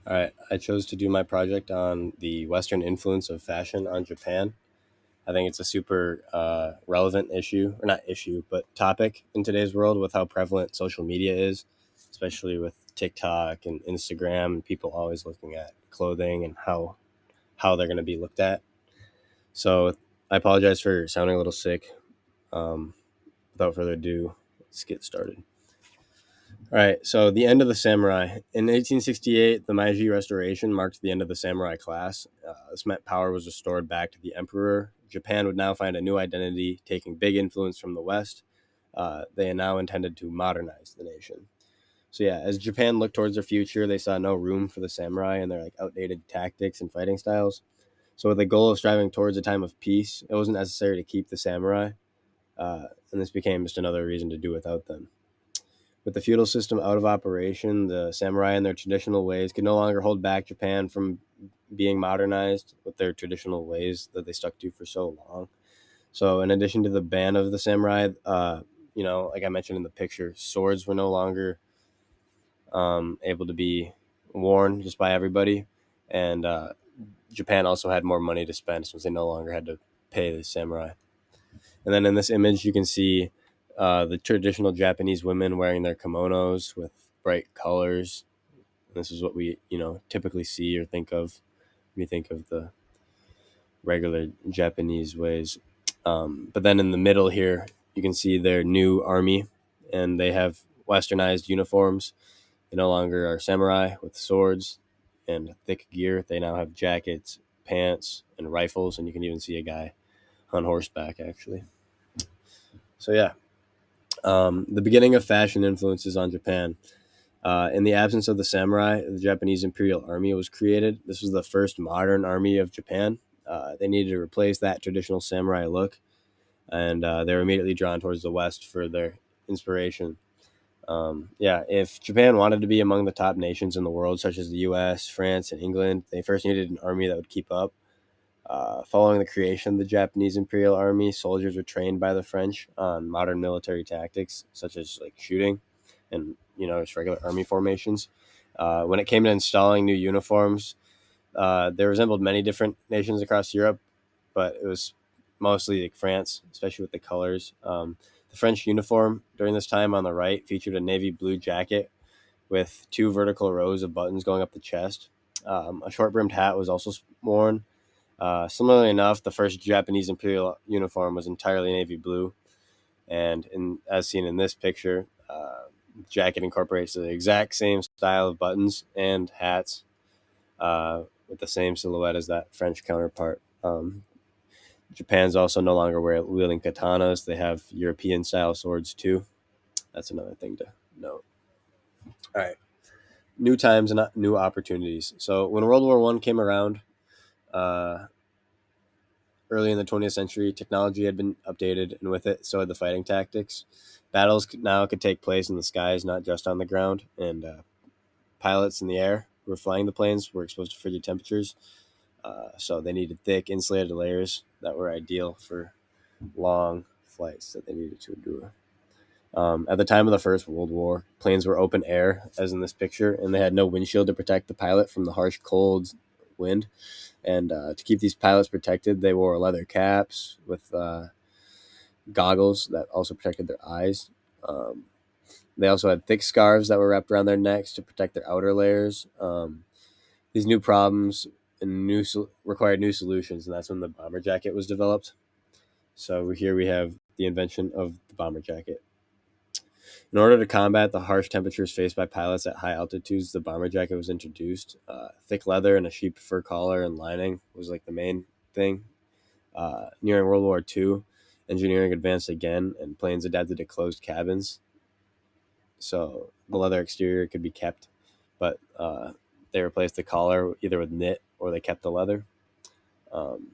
All right, I chose to do my project on the Western influence of fashion on Japan. I think it's a super relevant issue, or not issue, but topic in today's world with how prevalent social media is, especially with TikTok and Instagram, and people always looking at clothing and how they're going to be looked at. So I apologize for sounding a little sick. Um, Without further ado, let's get started. All right, so the end of the samurai. In 1868, the Meiji Restoration marked the end of the samurai class. This meant power was restored back to the emperor. Japan would now find a new identity, taking big influence from the West. They now intended to modernize the nation. So yeah, as Japan looked towards their future, they saw no room for the samurai and their like outdated tactics and fighting styles. So with the goal of striving towards a time of peace, it wasn't necessary to keep the samurai, and this became just another reason to do without them. With the feudal system out of operation, the samurai and their traditional ways could no longer hold back Japan from being modernized with their traditional ways that they stuck to for so long. So, in addition to the ban of the samurai, like I mentioned in the picture, swords were no longer able to be worn just by everybody, and Japan also had more money to spend since they no longer had to pay the samurai. And then in this image, you can see the traditional Japanese women wearing their kimonos with bright colors. This is what we, typically see or think of when you think of the regular Japanese ways. But then in the middle here, you can see their new army, and they have westernized uniforms. They no longer are samurai with swords and thick gear. They now have jackets, pants, and rifles, and you can even see a guy on horseback, actually. So, yeah, the beginning of fashion influences on Japan. In the absence of the samurai, the Japanese Imperial Army was created. This was the first modern army of Japan. They needed to replace that traditional samurai look, and they were immediately drawn towards the West for their inspiration. If Japan wanted to be among the top nations in the world, such as the U.S., France, and England, they first needed an army that would keep up. Following the creation of the Japanese Imperial Army, soldiers were trained by the French on modern military tactics, such as like shooting and just regular army formations. When it came to installing new uniforms, they resembled many different nations across Europe, but it was mostly like France, especially with the colors. The French uniform during this time on the right featured a navy blue jacket with two vertical rows of buttons going up the chest. A short brimmed hat was also worn. Similarly enough, the first Japanese imperial uniform was entirely navy blue, and as seen in this picture, the jacket incorporates the exact same style of buttons and hats with the same silhouette as that French counterpart. Japan's also no longer wielding katanas; they have European style swords too. That's another thing to note. All right, new times and new opportunities. So when World War One came around, uh, early in the 20th century, technology had been updated, and with it, so had the fighting tactics. Battles now could take place in the skies, not just on the ground, and pilots in the air who were flying the planes were exposed to frigid temperatures, so they needed thick, insulated layers that were ideal for long flights that they needed to endure. At the time of the First World War, planes were open air, as in this picture, and they had no windshield to protect the pilot from the harsh, cold wind. And to keep these pilots protected, they wore leather caps with goggles that also protected their eyes. Um, they also had thick scarves that were wrapped around their necks to protect their outer layers. These new problems and required new solutions, and that's when the bomber jacket was developed. So here we have the invention of the bomber jacket. In order to combat the harsh temperatures faced by pilots at high altitudes, the bomber jacket was introduced. Thick leather and a sheep fur collar and lining was like the main thing. Nearing World War II, engineering advanced again, and planes adapted to closed cabins. So the leather exterior could be kept, but they replaced the collar either with knit or they kept the leather. Um,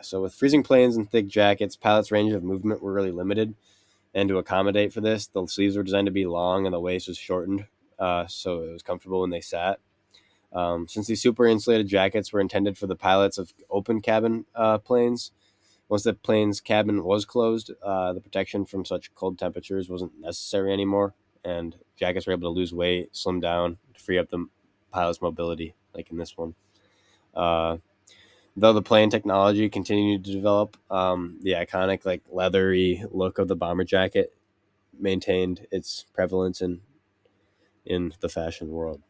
so with freezing planes and thick jackets, pilots' range of movement were really limited. And to accommodate for this, the sleeves were designed to be long and the waist was shortened, so it was comfortable when they sat. Since these super insulated jackets were intended for the pilots of open cabin planes, once the plane's cabin was closed, the protection from such cold temperatures wasn't necessary anymore, and jackets were able to lose weight, slim down, to free up the pilot's mobility, like in this one. Uh, though the plane technology continued to develop, the iconic like leathery look of the bomber jacket maintained its prevalence in the fashion world.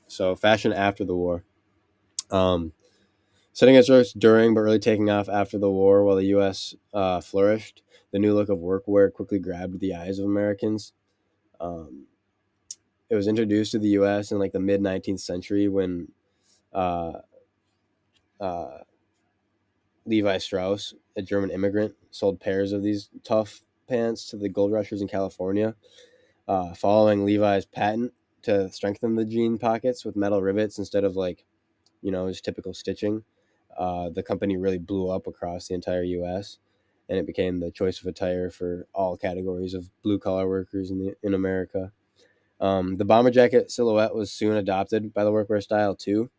So fashion after the war. Um, Setting its roots during but really taking off after the war while the U.S. Flourished, the new look of workwear quickly grabbed the eyes of Americans. Um, it was introduced to the U.S. in like the mid 19th century when uh, uh, Levi Strauss, a German immigrant, sold pairs of these tough pants to the gold rushers in California, following Levi's patent to strengthen the jean pockets with metal rivets instead of like just typical stitching. The company really blew up across the entire U.S. and it became the choice of attire for all categories of blue collar workers in America. The bomber jacket silhouette was soon adopted by the workwear style too,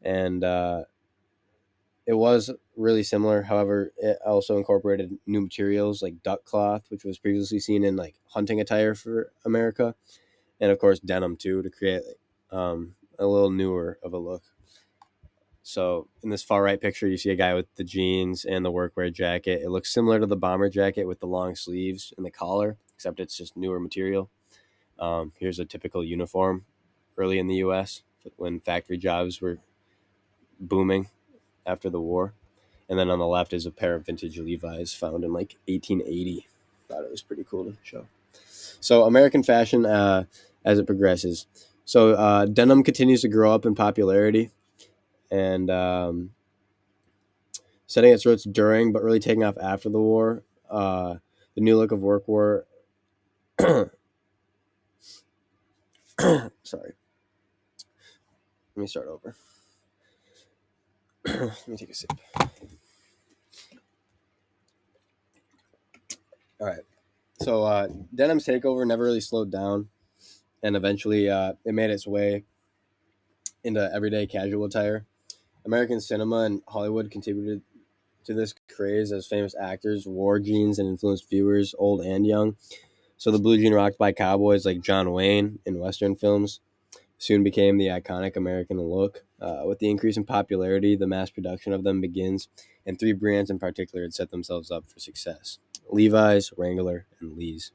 and it was really similar. However, it also incorporated new materials like duck cloth, which was previously seen in like hunting attire for America, and of course denim too to create a little newer of a look. So in this far right picture, you see a guy with the jeans and the workwear jacket. It looks similar to the bomber jacket with the long sleeves and the collar, except it's just newer material. Here's a typical uniform early in the U.S. when factory jobs were booming after the war. And then on the left is a pair of vintage Levi's found in like 1880. Thought it was pretty cool to show. So American fashion as it progresses. So denim continues to grow up in popularity and setting its roots during, but really taking off after the war. The new look of workwear. Sorry, let me start over. Let me take a sip. All right. So denim's takeover never really slowed down, and eventually it made its way into everyday casual attire. American cinema and Hollywood contributed to this craze as famous actors wore jeans and influenced viewers, old and young. So the blue jean rocked by cowboys like John Wayne in Western films soon became the iconic American look. With the increase in popularity, the mass production of them begins, and three brands in particular had set themselves up for success: Levi's, Wrangler, and Lee's.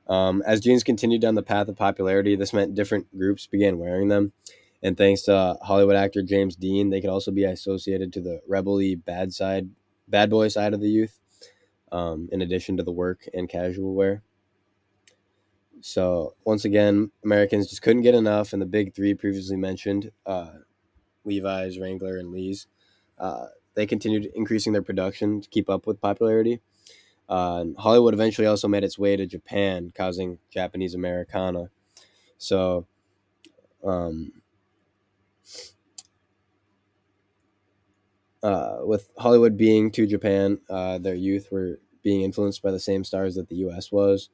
As jeans continued down the path of popularity, this meant different groups began wearing them. And thanks to Hollywood actor James Dean, they could also be associated to the rebel-y bad boy side of the youth, in addition to the work and casual wear. So once again, Americans just couldn't get enough, and the big three previously mentioned, Levi's, Wrangler, and Lee's, they continued increasing their production to keep up with popularity. And Hollywood eventually also made its way to Japan, causing Japanese Americana. So, um, with Hollywood being to Japan, their youth were being influenced by the same stars that the U.S. was.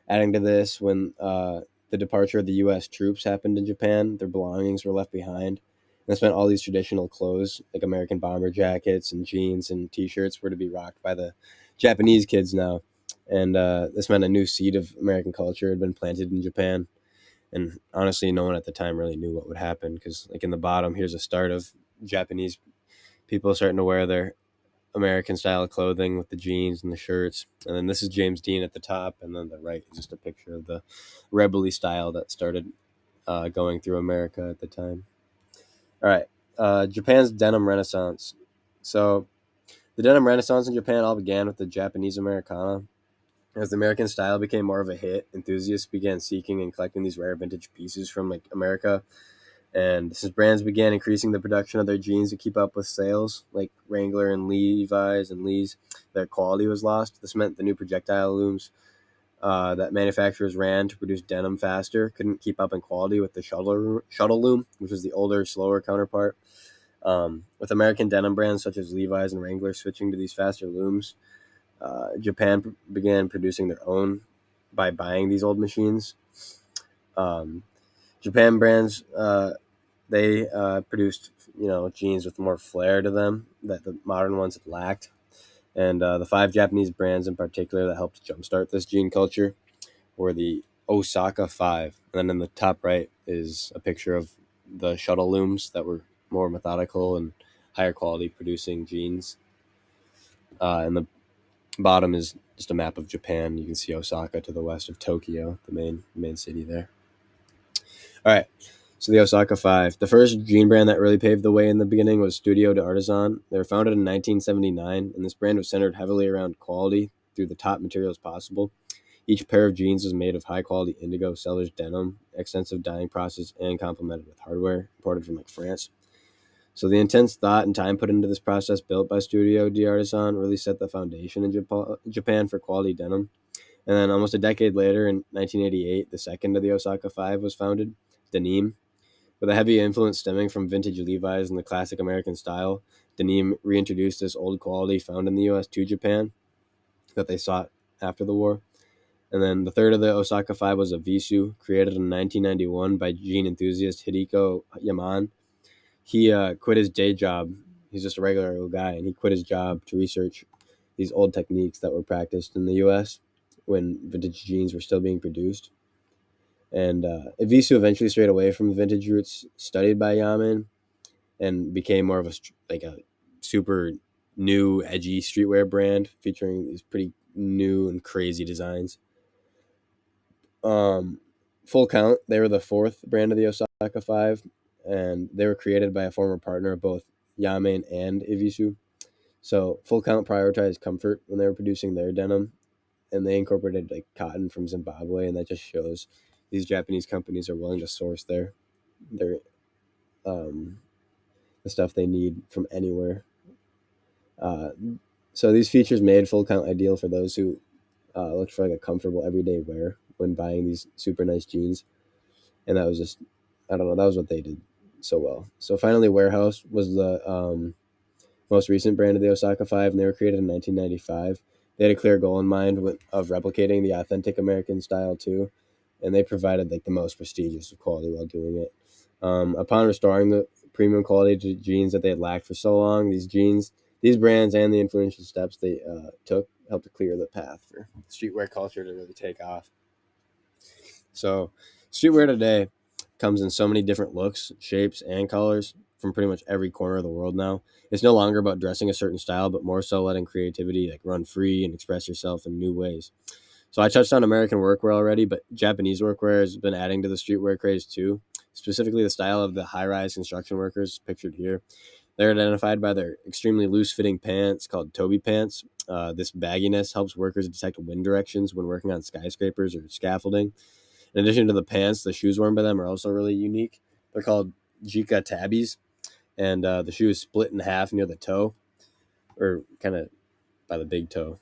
Adding to this, when the departure of the U.S. troops happened in Japan, their belongings were left behind. And this meant all these traditional clothes, like American bomber jackets and jeans and T-shirts, were to be rocked by the Japanese kids now. And this meant a new seed of American culture had been planted in Japan. And honestly, no one at the time really knew what would happen because, like in the bottom, here's a start of Japanese people starting to wear their American style clothing with the jeans and the shirts. And then this is James Dean at the top, and then the right is just a picture of the rebelly style that started going through America at the time. All right, Japan's denim renaissance. So the denim renaissance in Japan all began with the Japanese Americana. As the American style became more of a hit, enthusiasts began seeking and collecting these rare vintage pieces from like America. And since brands began increasing the production of their jeans to keep up with sales, like Wrangler and Levi's and Lee's, their quality was lost. This meant the new projectile looms that manufacturers ran to produce denim faster couldn't keep up in quality with the shuttle loom, which was the older, slower counterpart. With American denim brands such as Levi's and Wrangler switching to these faster looms, Japan began producing their own by buying these old machines. Um, Japan brands they produced jeans with more flair to them that the modern ones had lacked. And the five Japanese brands in particular that helped jumpstart this jean culture were the Osaka 5. And then in the top right is a picture of the shuttle looms that were more methodical and higher quality producing jeans. And the bottom is just a map of Japan. You can see Osaka to the west of Tokyo, the main city there. All right. So the Osaka 5. The first jean brand that really paved the way in the beginning was Studio de Artisan. They were founded in 1979, and this brand was centered heavily around quality through the top materials possible. Each pair of jeans was made of high-quality indigo selvedge denim, extensive dyeing process, and complemented with hardware imported from France. So the intense thought and time put into this process built by Studio de Artisan really set the foundation in Japan for quality denim. And then almost a decade later, in 1988, the second of the Osaka 5 was founded, Denim. With a heavy influence stemming from vintage Levi's and the classic American style, Denim reintroduced this old quality found in the U.S. to Japan that they sought after the war. And then the third of the Osaka 5 was a Visu, created in 1991 by jean enthusiast Hideko Yaman. He quit his day job. He's just a regular old guy, and he quit his job to research these old techniques that were practiced in the U.S. when vintage jeans were still being produced. And Evisu eventually strayed away from the vintage roots studied by Yaman and became more of a super new, edgy streetwear brand featuring these pretty new and crazy designs. Um, Full Count, they were the fourth brand of the Osaka 5, and they were created by a former partner of both Yamen and Evisu. So Full Count prioritized comfort when they were producing their denim, and they incorporated like cotton from Zimbabwe, and that just shows these Japanese companies are willing to source their um, the stuff they need from anywhere. Uh, so these features made Full Count ideal for those who looked for like a comfortable everyday wear when buying these super nice jeans, and that was just I don't know, that was what they did so well. So finally, Warehouse was the most recent brand of the Osaka 5, and they were created in 1995. They had a clear goal in mind of replicating the authentic American style too, and they provided like the most prestigious of quality while doing it. Upon restoring the premium quality to jeans that they had lacked for so long, these brands, and the influential steps they took helped to clear the path for streetwear culture to really take off. So, streetwear today comes in so many different looks, shapes, and colors from pretty much every corner of the world now. It's no longer about dressing a certain style, but more so letting creativity like run free and express yourself in new ways. So I touched on American workwear already, but Japanese workwear has been adding to the streetwear craze too. Specifically, the style of the high-rise construction workers pictured here. They're identified by their extremely loose-fitting pants called Toby pants. This bagginess helps workers detect wind directions when working on skyscrapers or scaffolding. In addition to the pants, the shoes worn by them are also really unique. They're called Jika tabbies, and the shoe is split in half near the toe, or kind of by the big toe.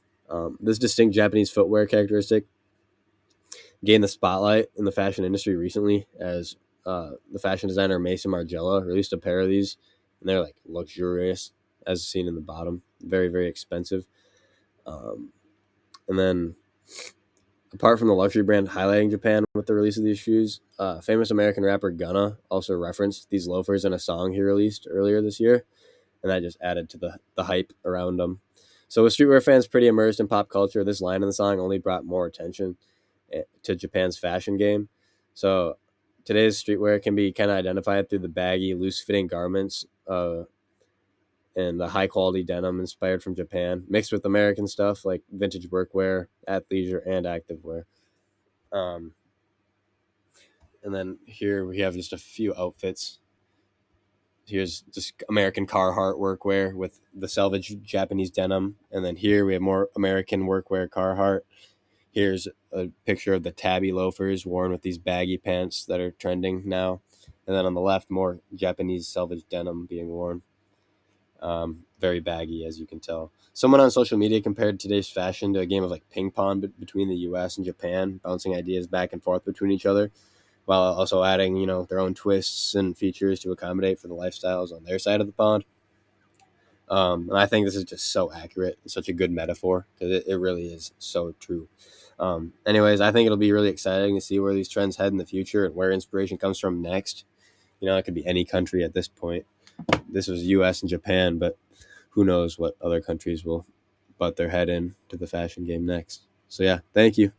This distinct Japanese footwear characteristic gained the spotlight in the fashion industry recently as the fashion designer Mason Margiela released a pair of these, and they're like luxurious, as seen in the bottom, very very expensive. Um, and then apart from the luxury brand highlighting Japan with the release of these shoes, famous American rapper Gunna also referenced these loafers in a song he released earlier this year, and that just added to the hype around them. So with streetwear fans pretty immersed in pop culture, this line in the song only brought more attention to Japan's fashion game. So today's streetwear can be kind of identified through the baggy, loose-fitting garments and the high-quality denim inspired from Japan, mixed with American stuff like vintage workwear, athleisure, and activewear. Um, and then here we have just a few outfits. Here's just American Carhartt workwear with the selvage Japanese denim. And then here we have more American workwear Carhartt. Here's a picture of the tabby loafers worn with these baggy pants that are trending now. And then on the left, more Japanese selvage denim being worn. Very baggy, as you can tell. Someone on social media compared today's fashion to a game of like ping pong between the U.S. and Japan, bouncing ideas back and forth between each other, while also adding, their own twists and features to accommodate for the lifestyles on their side of the pond. And I think this is just so accurate. It's such a good metaphor because it really is so true. Anyways, I think it'll be really exciting to see where these trends head in the future and where inspiration comes from next. It could be any country at this point. This was U.S. and Japan, but who knows what other countries will butt their head in to the fashion game next. So yeah, thank you.